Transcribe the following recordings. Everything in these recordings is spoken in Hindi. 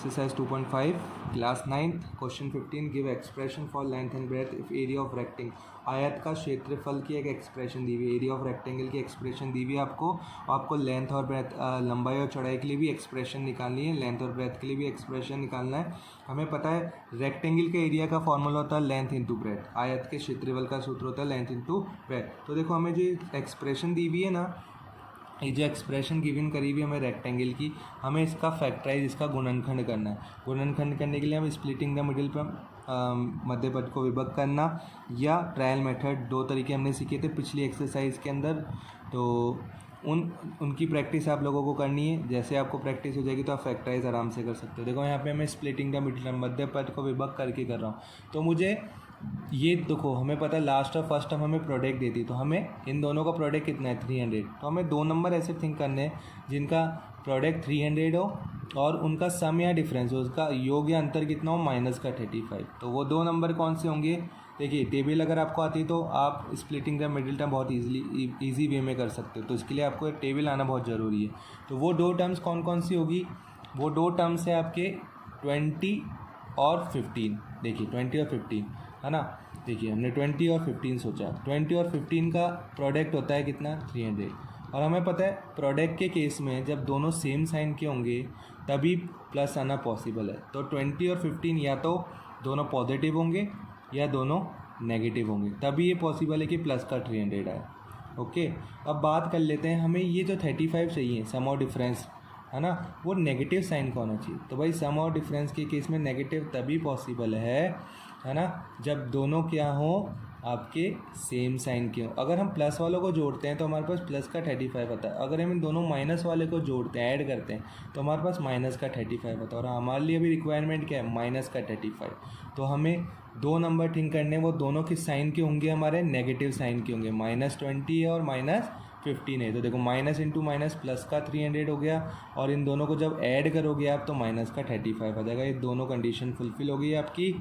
Exercise 2.5 class 9th question 15 give expression for length and breadth if area of rectangle. आयत का क्षेत्रफल की एक एक्सप्रेशन दी हुई है, एरिया ऑफ रेक्टेंगल की एक्सप्रेशन दी हुई है आपको लेंथ और ब्रेथ लंबाई और चौड़ाई के लिए भी एक्सप्रेशन निकालनी है, लेंथ और ब्रेथ के लिए भी एक्सप्रेशन निकालना है। हमें पता है रेक्टेंगल के एरिया का फॉर्मूला होता है लेंथ इंटू ब्रेथ, आयत के क्षेत्रफल का सूत्र होता है लेंथ इंटू ब्रेथ। तो देखो हमें जो एक्सप्रेशन दी हुई है ना, ये जो एक्सप्रेशन गिवन करी हुई हमें रेक्टेंगल की, हमें इसका फैक्टराइज, इसका गुणनखंड करना है। गुणनखंड करने के लिए हम स्प्लिटिंग द मिडिल पर मध्य पद को विभक्त करना या ट्रायल मेथड, दो तरीके हमने सीखे थे पिछली एक्सरसाइज के अंदर। तो उनकी प्रैक्टिस आप लोगों को करनी है। जैसे आपको प्रैक्टिस हो जाएगी तो आप फैक्टराइज आराम से कर सकते हो। देखो यहाँ पे मैं स्प्लिटिंग द मिडिल मध्य पद को विभक्त करके कर रहा हूँ। तो मुझे ये देखो, हमें पता है लास्ट और फर्स्ट टर्म हमें प्रोडक्ट देती, तो हमें इन दोनों का प्रोडक्ट कितना है 300। तो हमें दो नंबर ऐसे थिंक करने हैं जिनका प्रोडक्ट 300 हो और उनका सम या डिफरेंस हो, उसका योग या अंतर कितना हो माइनस का 35। तो वो दो नंबर कौन से होंगे? देखिए टेबल अगर आपको आती तो आप स्प्लिटिंग द मिडिल टर्म बहुत ईजी वे में कर सकते हो। तो इसके लिए आपको एक टेबल आना बहुत ज़रूरी है। तो वो दो टर्म्स कौन कौन सी होगी? वो दो टर्म्स है आपके 20 और 15। देखिए 20 और 15 है ना। देखिए हमने 20 और 15 सोचा, 20 और 15 का प्रोडक्ट होता है कितना 300। और हमें पता है प्रोडक्ट के केस में जब दोनों सेम साइन के होंगे तभी प्लस आना पॉसिबल है। तो 20 और 15 या तो दोनों पॉजिटिव होंगे या दोनों नेगेटिव होंगे, तभी ये पॉसिबल है कि प्लस का 300 आए। ओके, अब बात कर लेते हैं, हमें ये जो 35 चाहिए सम और डिफरेंस है ना, वो नेगेटिव साइन का होना चाहिए। तो भाई सम और डिफरेंस के केस में नेगेटिव तभी पॉसिबल है ना, जब दोनों क्या हो आपके सेम साइन के हो। अगर हम प्लस वालों को जोड़ते हैं तो हमारे पास प्लस का 35 आता है। अगर हम इन दोनों माइनस वाले को जोड़ते हैं, ऐड करते हैं, तो हमारे पास माइनस का 35 आता है। और हमारे लिए अभी रिक्वायरमेंट क्या है? माइनस का 35। तो हमें दो नंबर थिंक करने, वो दोनों किस साइन के होंगे? हमारे नेगेटिव साइन के होंगे। -20 है और -15 है। तो देखो माइनस इंटू माइनस प्लस का 300 हो गया, और इन दोनों को जब ऐड करोगे आप तो माइनस का 35 आ जाएगा। ये दोनों कंडीशन फुलफिल हो गई आपकी,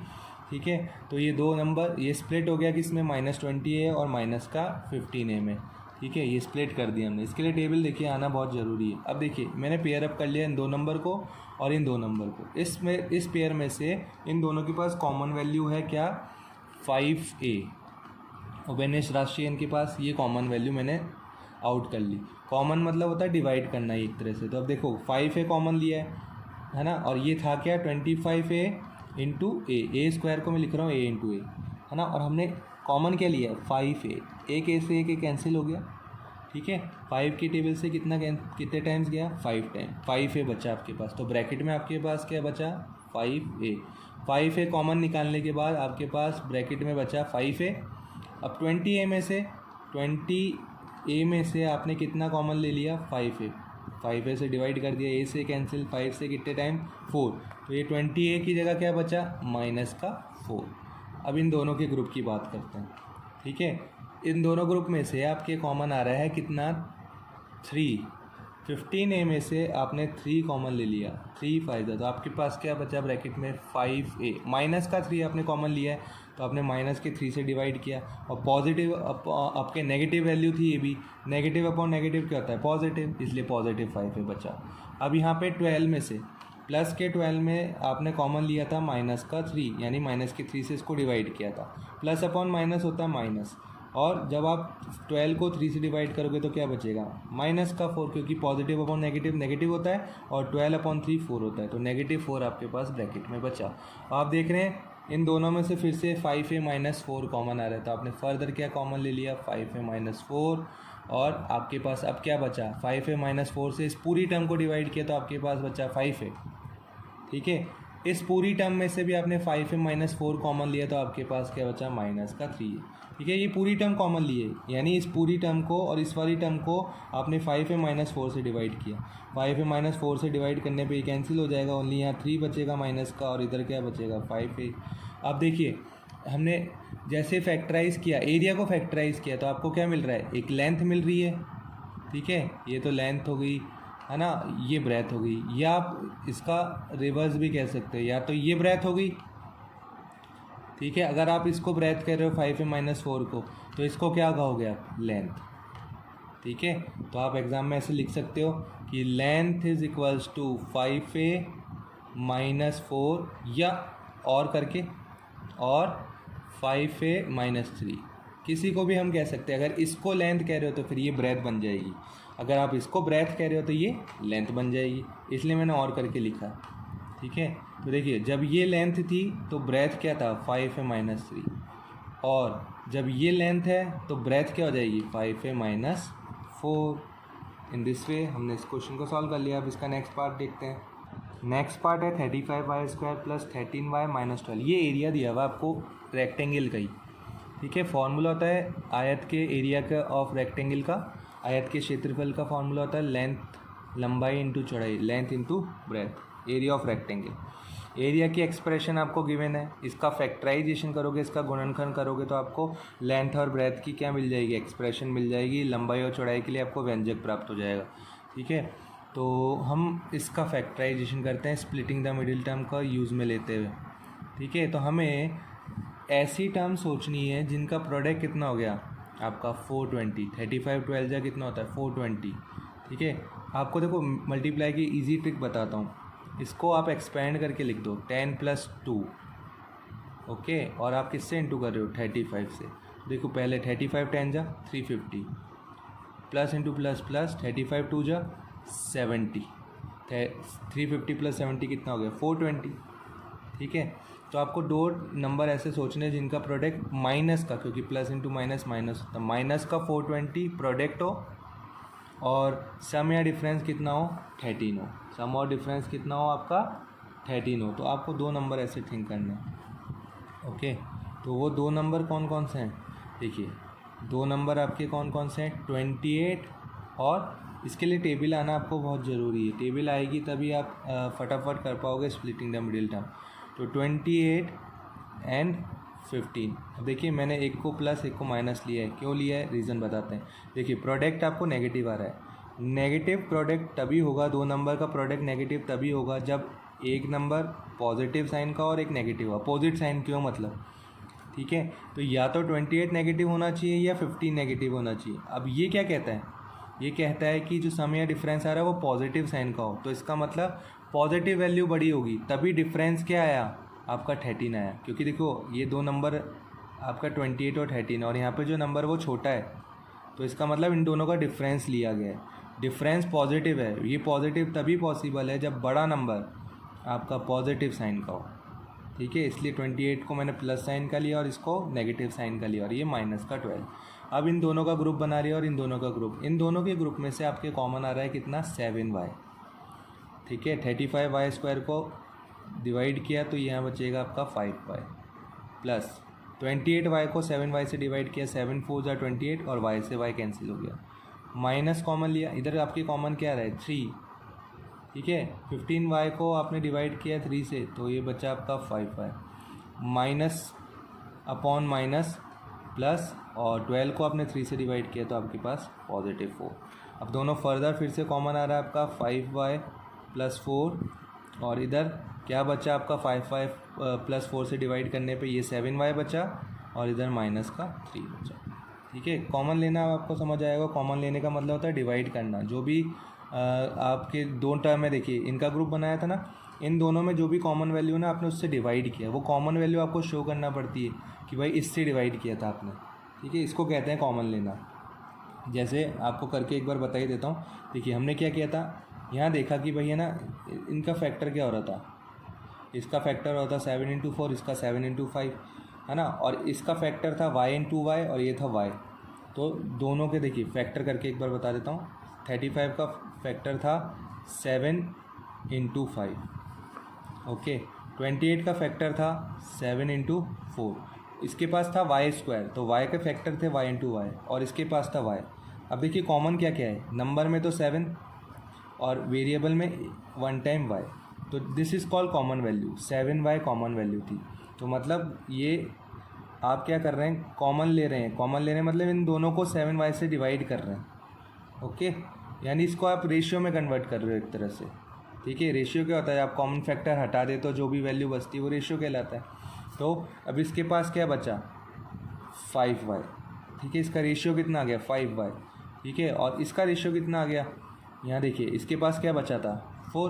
ठीक है। तो ये दो नंबर ये स्प्लिट हो गया किसमें? -20 है और माइनस का 15 में, ठीक है। ये स्प्लिट कर दिया हमने। इसके लिए टेबल देखिए आना बहुत ज़रूरी है। अब देखिए मैंने पेयर अप कर लिया इन दो नंबर को और इन दो नंबर को। इस पेयर में से इन दोनों के पास कॉमन वैल्यू है क्या? 5a। और बेनिश राशि इनके पास, ये कॉमन वैल्यू मैंने आउट कर ली। कॉमन मतलब होता है डिवाइड करना एक तरह से। तो अब देखो 5a कॉमन लिया है ना, और ये था क्या 25a इंटू ए स्क्वायर को मैं लिख रहा हूँ a इंटू ए, है ना। और हमने कॉमन क्या लिया? 5a। एक ए से एक कैंसिल हो गया, ठीक है। 5 की टेबल से कितने टाइम्स गया? 5 टाइम। 5a बचा आपके पास। तो ब्रैकेट में आपके पास क्या बचा? 5a। 5a कॉमन निकालने के बाद आपके पास ब्रैकेट में बचा 5a। अब 20a में से आपने कितना कॉमन ले लिया? 5a। 5a से डिवाइड कर दिया, a से कैंसिल, 5 से कितने टाइम? 4। तो ये 20a की जगह क्या बचा? माइनस का 4। अब इन दोनों के ग्रुप की बात करते हैं, ठीक है। इन दोनों ग्रुप में से आपके कॉमन आ रहा है कितना? 3। 15a में से आपने 3 कॉमन ले लिया, 3 फायदा। तो आपके पास क्या बचा ब्रैकेट में? 5a। माइनस का 3 आपने कॉमन लिया है तो आपने माइनस के 3 से डिवाइड किया। और पॉजिटिव आपके नेगेटिव वैल्यू थी ये भी, नेगेटिव अपॉन नेगेटिव क्या होता है? पॉजिटिव, इसलिए पॉजिटिव 5a बचा। अब यहाँ पे 12 में से प्लस के 12 में आपने कॉमन लिया था माइनस का 3, यानी माइनस के 3 से इसको डिवाइड किया था। प्लस अपॉन माइनस होता है माइनस, और जब आप 12 को 3 से डिवाइड करोगे तो क्या बचेगा? माइनस का 4, क्योंकि पॉजिटिव अपॉन नेगेटिव नेगेटिव होता है और 12 अपॉन 3 4 होता है। तो -4 आपके पास ब्रैकेट में बचा। आप देख रहे हैं इन दोनों में से फिर से 5a - 4 कॉमन आ रहा है। तो आपने फर्दर क्या कॉमन ले लिया? 5a - 4। और आपके पास अब क्या बचा? 5a - 4 से इस पूरी टर्म को डिवाइड किया तो आपके पास बचा 5a, ठीक है। इस पूरी टर्म में से भी आपने 5a - 4 कॉमन लिया तो आपके पास क्या बचा? माइनस का 3, ठीक है। ये पूरी टर्म कॉमन ली है, यानी इस पूरी टर्म को और इस वाली टर्म को आपने 5a - 4 से डिवाइड किया। 5a - 4 से डिवाइड करने पे ये कैंसिल हो जाएगा, ओनली यहाँ 3 बचेगा माइनस का, और इधर क्या बचेगा? 5a। अब देखिए हमने जैसे फैक्टराइज किया, एरिया को फैक्टराइज किया, तो आपको क्या मिल रहा है? एक लेंथ मिल रही है, ठीक है। ये तो लेंथ हो गई, है ना, ये ब्रेथ हो गई, या आप इसका रिवर्स भी कह सकते हैं, या तो ये ब्रेथ हो गई, ठीक है। अगर आप इसको ब्रेथ कह रहे हो 5a - 4 को, तो इसको क्या कहोगे आप? लेंथ, ठीक है। तो आप एग्जाम में ऐसे लिख सकते हो कि length is equals to 5a -4 या और करके और 5a -3, किसी को भी हम कह सकते हैं। अगर इसको लेंथ कह रहे हो तो फिर ये ब्रेथ बन जाएगी, अगर आप इसको ब्रेथ कह रहे हो तो ये लेंथ बन जाएगी, इसलिए मैंने और करके लिखा। ठीक है, तो देखिए जब ये लेंथ थी तो ब्रेथ क्या था 5a -3, और जब ये लेंथ है तो ब्रेथ क्या हो जाएगी 5a -4। इन दिस वे हमने इस क्वेश्चन को सॉल्व कर लिया। अब इसका नेक्स्ट पार्ट देखते हैं। नेक्स्ट पार्ट है 35y² प्लस 13y -12। ये एरिया दिया हुआ आपको रेक्टेंगल का ही। ठीक है, फॉर्मूला होता है आयत के एरिया का ऑफ रेक्टेंगल का, आयत के क्षेत्रफल का फॉर्मूला होता है लेंथ, लंबाई इंटू चौड़ाई, length into breadth, area of rectangle. Area की एक्सप्रेशन आपको गिवन है, इसका फैक्टराइजेशन करोगे, इसका गुणनखंड करोगे तो आपको लेंथ और ब्रेथ की क्या मिल जाएगी, एक्सप्रेशन मिल जाएगी। लंबाई और चौड़ाई के लिए आपको व्यंजक प्राप्त हो जाएगा। ठीक है, तो हम इसका फैक्टराइजेशन करते हैं स्प्लिटिंग द मिडिल टर्म का यूज़ में लेते हुए। ठीक है, तो हमें ऐसी टर्म सोचनी है जिनका प्रोडक्ट कितना हो गया आपका 420, 35 12 जा कितना होता है 420। ठीक है, आपको देखो मल्टीप्लाई की इजी ट्रिक बताता हूँ, इसको आप एक्सपेंड करके लिख दो 10 + 2। ओके, और आप किससे इंटू कर रहे हो 35 से। देखो पहले 35 10 जा 350, प्लस इंटू प्लस प्लस 35 2 जा 70, 350 + 70 कितना हो गया 420। ठीक है, तो आपको दो नंबर ऐसे सोचने हैं जिनका प्रोडक्ट माइनस का, क्योंकि प्लस इंटू माइनस माइनस होता है, माइनस का 420 प्रोडक्ट हो और सम या डिफरेंस कितना हो 13 हो, सम और डिफरेंस कितना हो आपका 13 हो। तो आपको दो नंबर ऐसे थिंक करने हैं। ओके, तो वो दो नंबर कौन कौन से हैं, देखिए दो नंबर आपके कौन कौन से हैं 28, और इसके लिए टेबल आना आपको बहुत ज़रूरी है, टेबल आएगी तभी आप फटाफट कर पाओगे स्प्लिटिंग द मिडिल टर्म। तो 28 एंड 15। अब देखिए मैंने एक को प्लस एक को माइनस लिया है, क्यों लिया है रीज़न बताते हैं। देखिए प्रोडक्ट आपको नेगेटिव आ रहा है, नेगेटिव प्रोडक्ट तभी होगा, दो नंबर का प्रोडक्ट नेगेटिव तभी होगा जब एक नंबर पॉजिटिव साइन का और एक नेगेटिव, अपोजिट साइन क्यों मतलब। ठीक है, तो या तो 28 नेगेटिव होना चाहिए या 15 नेगेटिव होना चाहिए। अब ये क्या कहता है, ये कहता है कि जो सम या डिफरेंस आ रहा है वो पॉजिटिव साइन का हो, तो इसका मतलब पॉजिटिव वैल्यू बड़ी होगी, तभी डिफरेंस क्या आया आपका 13 आया। क्योंकि देखो ये दो नंबर आपका 28 और 13, और यहाँ पे जो नंबर वो छोटा है, तो इसका मतलब इन दोनों का डिफरेंस लिया गया है, डिफरेंस पॉजिटिव है। ये पॉजिटिव तभी पॉसिबल है जब बड़ा नंबर आपका पॉजिटिव साइन का हो। ठीक है, इसलिए 28 को मैंने प्लस साइन का लिया और इसको नेगेटिव साइन का लिया, और ये माइनस का 12। अब इन दोनों का ग्रुप बना रही है और इन दोनों का ग्रुप, इन दोनों के ग्रुप में से आपके कॉमन आ रहा है कितना 7y। ठीक है, 35y² को डिवाइड किया तो यहाँ बचेगा आपका 5y, प्लस 28y को 7y से डिवाइड किया, 7 4 जा 28, और y से y कैंसिल हो गया, माइनस कॉमन लिया, इधर आपकी कॉमन क्या रहा है 3। ठीक है, 15y को आपने डिवाइड किया 3 से, तो ये बचा आपका 5y, minus upon minus plus, और 12 को आपने 3 से डिवाइड किया तो आपके पास +4। अब दोनों फर्दर फिर से कॉमन आ रहा है आपका 5y + 4, और इधर क्या बचा आपका 5y + 4 से डिवाइड करने पे ये 7y बचा, और इधर माइनस का 3 बचा। ठीक है, कॉमन लेना आपको समझ आएगा, कॉमन लेने का मतलब होता है डिवाइड करना। जो भी आपके दो टर्म है, देखिए इनका ग्रुप बनाया था ना, इन दोनों में जो भी कॉमन वैल्यू ना आपने उससे डिवाइड किया, वो कॉमन वैल्यू आपको शो करना पड़ती है कि भाई इससे डिवाइड किया था आपने। ठीक है, इसको कहते हैं कॉमन लेना। जैसे आपको करके एक बार बता ही देता हूँ। देखिए हमने क्या किया था, यहाँ देखा कि भैया ना इनका फैक्टर क्या हो रहा था, इसका फैक्टर हो रहा था 7 × 4, इसका 7 × 5 है ना, और इसका फैक्टर था y × y, और ये था y। तो दोनों के देखिए फैक्टर करके एक बार बता देता हूँ। 35 का फैक्टर था 7 × 5, ओके। 28 का फैक्टर था 7 × 4, इसके पास था y², तो y के फैक्टर थे y × y, और इसके पास था y। अब देखिए कॉमन क्या क्या है, नंबर में तो 7 और वेरिएबल में 1 टाइम y, तो this is called common value. 7y common value थी, तो मतलब ये आप क्या कर रहे हैं, कॉमन ले रहे हैं। कॉमन ले रहे हैं मतलब इन दोनों को 7y से डिवाइड कर रहे हैं, ओके। यानी इसको आप रेशियो में कन्वर्ट कर रहे हो एक तरह से। ठीक है, रेशियो क्या होता है, आप कॉमन फैक्टर हटा दे तो जो भी वैल्यू बचती है वो रेशियो कहलाता है। तो अब इसके पास क्या बचा 5y। ठीक है, इसका रेशियो कितना आ गया 5y। ठीक है, और इसका रेशियो कितना आ गया, यहाँ देखिए इसके पास क्या बचा था 4,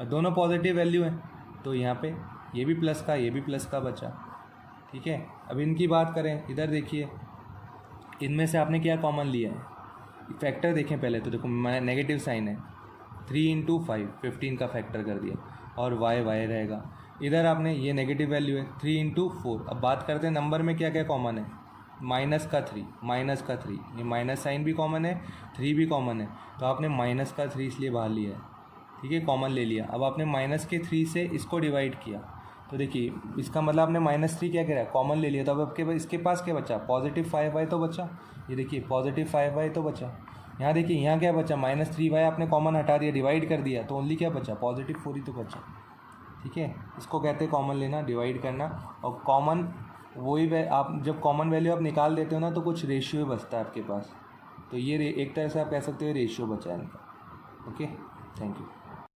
और दोनों पॉजिटिव वैल्यू हैं, तो यहाँ पे ये भी प्लस का, ये भी प्लस का बचा। ठीक है, अब इनकी बात करें, इधर देखिए इनमें से आपने क्या कॉमन लिया है, फैक्टर देखें पहले तो देखो नेगेटिव साइन है, 3 इंटू 5 15 का फैक्टर कर दिया और वाई वाई रहेगा। इधर आपने ये नेगेटिव वैल्यू है 3 इंटू 4। अब बात करते हैं नंबर में क्या क्या कॉमन है, माइनस का 3, ये माइनस साइन भी कॉमन है, 3 भी कॉमन है, तो आपने माइनस का 3 इसलिए बाहर लिया है। ठीक है, कॉमन ले लिया। अब आपने माइनस के 3 से इसको डिवाइड किया, तो देखिए इसका मतलब आपने -3 क्या करा, कॉमन ले लिया, तो अब आपके इसके पास क्या बचा, पॉजिटिव 5y तो बचा। ये देखिए पॉजिटिव 5y तो बचा। यहाँ देखिए यहाँ क्या बचा, -3y आपने कॉमन हटा दिया, डिवाइड कर दिया, तो ओनली क्या बचा, पॉजिटिव 4 ही तो बचा। ठीक है, इसको कहते हैं कॉमन लेना, डिवाइड करना। और कॉमन वही आप जब कॉमन वैल्यू आप निकाल देते हो ना, तो कुछ रेशियो बचता है आपके पास, तो ये एक तरह से आप कह सकते हो रेशियो बचा है इनका। Okay, thank you.